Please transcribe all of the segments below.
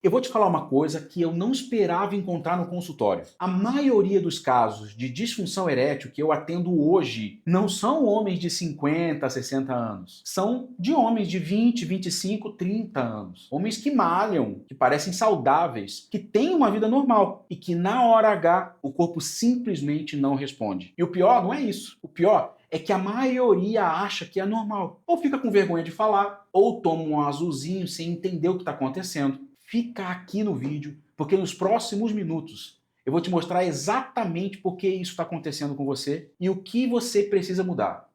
Eu vou te falar uma coisa que eu não esperava encontrar no consultório. A maioria dos casos de disfunção erétil que eu atendo hoje não são homens de 50, 60 anos. São de homens de 20, 25, 30 anos. Homens que malham, que parecem saudáveis, que têm uma vida normal e que na hora H o corpo simplesmente não responde. E o pior não é isso. O pior é que a maioria acha que é normal. Ou fica com vergonha de falar, ou toma um azulzinho sem entender o que está acontecendo. Fica aqui no vídeo, porque nos próximos minutos eu vou te mostrar exatamente por que isso está acontecendo com você e o que você precisa mudar.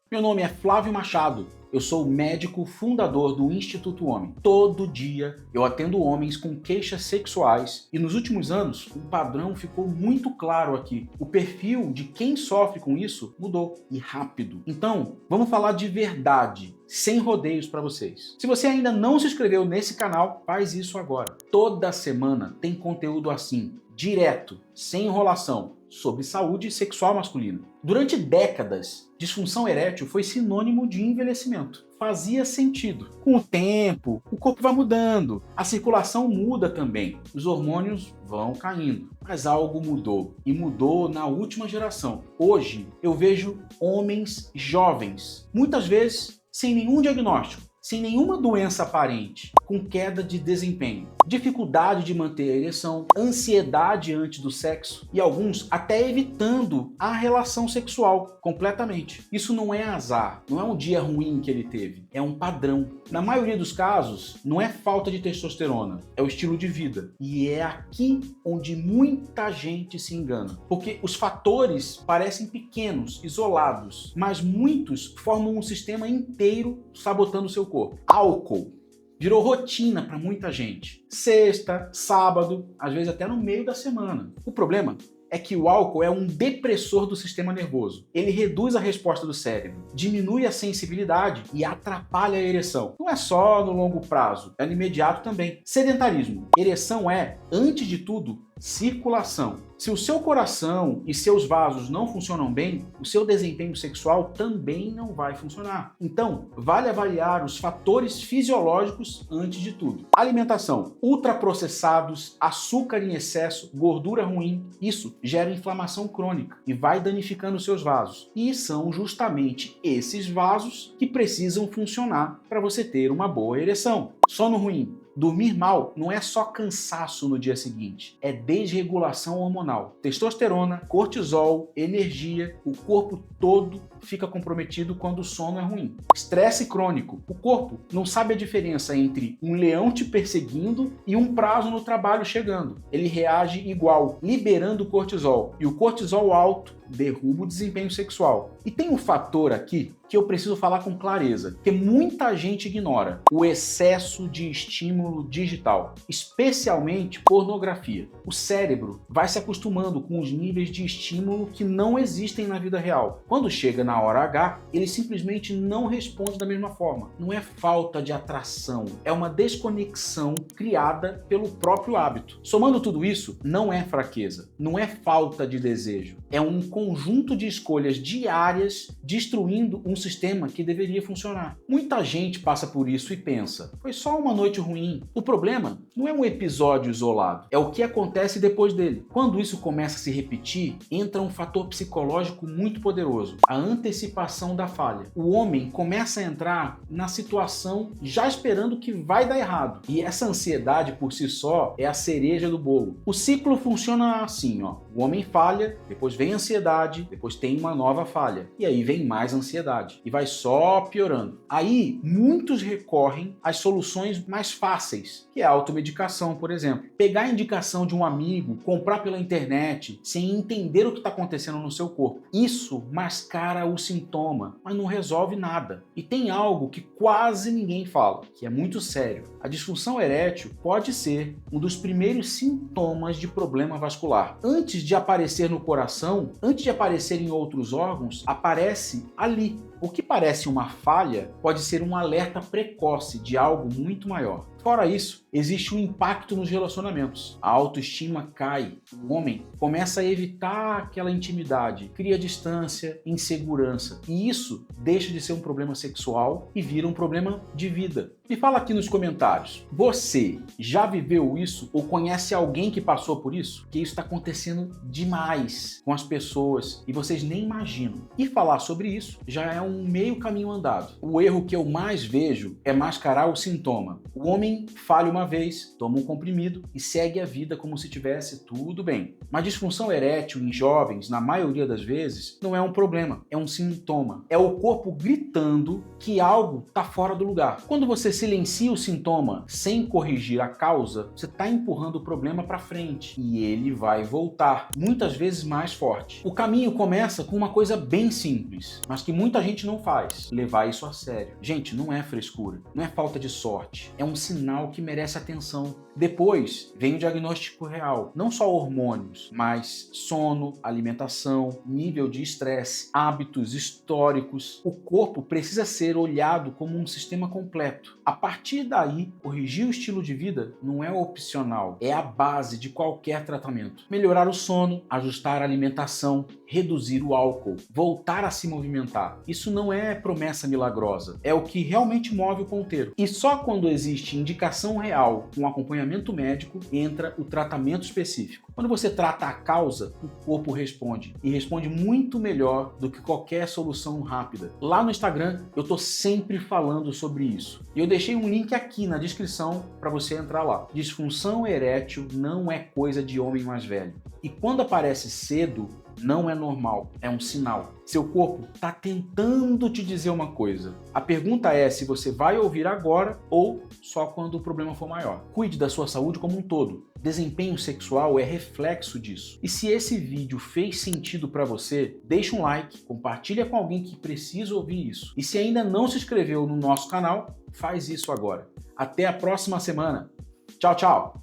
Meu nome é Flávio Machado, eu sou médico fundador do Instituto Homem. Todo dia eu atendo homens com queixas sexuais e nos últimos anos um padrão ficou muito claro aqui. O perfil de quem sofre com isso mudou e rápido. Então, vamos falar de verdade, sem rodeios para vocês. Se você ainda não se inscreveu nesse canal, faz isso agora. Toda semana tem conteúdo assim, direto, sem enrolação, sobre saúde sexual masculina. Durante décadas, disfunção erétil foi sinônimo de envelhecimento. Fazia sentido. Com o tempo, o corpo vai mudando, a circulação muda também, os hormônios vão caindo. Mas algo mudou, e mudou na última geração. Hoje, eu vejo homens jovens, muitas vezes sem nenhum diagnóstico, sem nenhuma doença aparente, com queda de desempenho, dificuldade de manter a ereção, ansiedade antes do sexo e alguns até evitando a relação sexual completamente. Isso não é azar, não é um dia ruim que ele teve, é um padrão. Na maioria dos casos, não é falta de testosterona, é o estilo de vida. E é aqui onde muita gente se engana, porque os fatores parecem pequenos, isolados, mas muitos formam um sistema inteiro sabotando o seu corpo. Álcool virou rotina para muita gente. Sexta, sábado, às vezes até no meio da semana. O problema é que o álcool é um depressor do sistema nervoso. Ele reduz a resposta do cérebro, diminui a sensibilidade e atrapalha a ereção. Não é só no longo prazo, é no imediato também. Sedentarismo. Ereção é, antes de tudo, circulação. Se o seu coração e seus vasos não funcionam bem, o seu desempenho sexual também não vai funcionar. Então, vale avaliar os fatores fisiológicos antes de tudo. Alimentação. Ultraprocessados, açúcar em excesso, gordura ruim, isso gera inflamação crônica e vai danificando os seus vasos. E são justamente esses vasos que precisam funcionar para você ter uma boa ereção. Sono ruim. Dormir mal não é só cansaço no dia seguinte, é desregulação hormonal. Testosterona, cortisol, energia, o corpo todo fica comprometido quando o sono é ruim. Estresse crônico. O corpo não sabe a diferença entre um leão te perseguindo e um prazo no trabalho chegando. Ele reage igual, liberando cortisol. E o cortisol alto derruba o desempenho sexual. E tem um fator aqui que eu preciso falar com clareza, que muita gente ignora: o excesso de estímulo digital, especialmente pornografia. O cérebro vai se acostumando com os níveis de estímulo que não existem na vida real. Quando chega na hora H, ele simplesmente não responde da mesma forma. Não é falta de atração, é uma desconexão criada pelo próprio hábito. Somando tudo isso, não é fraqueza, não é falta de desejo, é um conjunto de escolhas diárias destruindo um sistema que deveria funcionar. Muita gente passa por isso e pensa: foi só uma noite ruim. O problema não é um episódio isolado, é o que acontece depois dele. Quando isso começa a se repetir, entra um fator psicológico muito poderoso: a antecipação da falha. O homem começa a entrar na situação já esperando que vai dar errado. E essa ansiedade por si só é a cereja do bolo. O ciclo funciona assim, ó. O homem falha, depois vem a ansiedade, depois tem uma nova falha. E aí vem mais ansiedade. E vai só piorando. Aí, muitos recorrem às soluções mais fáceis, que é a automedicação, por exemplo. Pegar a indicação de um amigo, comprar pela internet, sem entender o que está acontecendo no seu corpo. Isso mascara o sintoma, mas não resolve nada. E tem algo que quase ninguém fala, que é muito sério. A disfunção erétil pode ser um dos primeiros sintomas de problema vascular. Antes de aparecer no coração, antes de aparecer em outros órgãos, aparece ali. O que parece uma falha pode ser um alerta precoce de algo muito maior. Fora isso, existe um impacto nos relacionamentos. A autoestima cai. O homem começa a evitar aquela intimidade, cria distância, insegurança. E isso deixa de ser um problema sexual e vira um problema de vida. Me fala aqui nos comentários, você já viveu isso ou conhece alguém que passou por isso? Que isso está acontecendo demais com as pessoas e vocês nem imaginam. E falar sobre isso já é um meio caminho andado. O erro que eu mais vejo é mascarar o sintoma. O homem falha uma vez, toma um comprimido e segue a vida como se tivesse tudo bem. Mas disfunção erétil em jovens, na maioria das vezes, não é um problema, é um sintoma. É o corpo gritando que algo está fora do lugar. Quando você silencia o sintoma sem corrigir a causa, você está empurrando o problema para frente e ele vai voltar, muitas vezes mais forte. O caminho começa com uma coisa bem simples, mas que muita gente não faz: levar isso a sério. Gente, não é frescura, não é falta de sorte, é um sinal que merece atenção. Depois vem o diagnóstico real, não só hormônios, mas sono, alimentação, nível de estresse, hábitos históricos. O corpo precisa ser olhado como um sistema completo. A partir daí, corrigir o estilo de vida não é opcional, é a base de qualquer tratamento. Melhorar o sono, ajustar a alimentação, reduzir o álcool, voltar a se movimentar. Isso não é promessa milagrosa, é o que realmente move o ponteiro. E só quando existe indicação real com acompanhamento médico entra o tratamento específico. Quando você trata a causa, o corpo responde, e responde muito melhor do que qualquer solução rápida. Lá no Instagram eu tô sempre falando sobre isso. E eu deixei um link aqui na descrição para você entrar lá. Disfunção erétil não é coisa de homem mais velho. E quando aparece cedo, não é normal, é um sinal. Seu corpo está tentando te dizer uma coisa. A pergunta é se você vai ouvir agora ou só quando o problema for maior. Cuide da sua saúde como um todo. Desempenho sexual é reflexo disso. E se esse vídeo fez sentido para você, deixa um like, compartilha com alguém que precisa ouvir isso. E se ainda não se inscreveu no nosso canal, faz isso agora. Até a próxima semana. Tchau, tchau!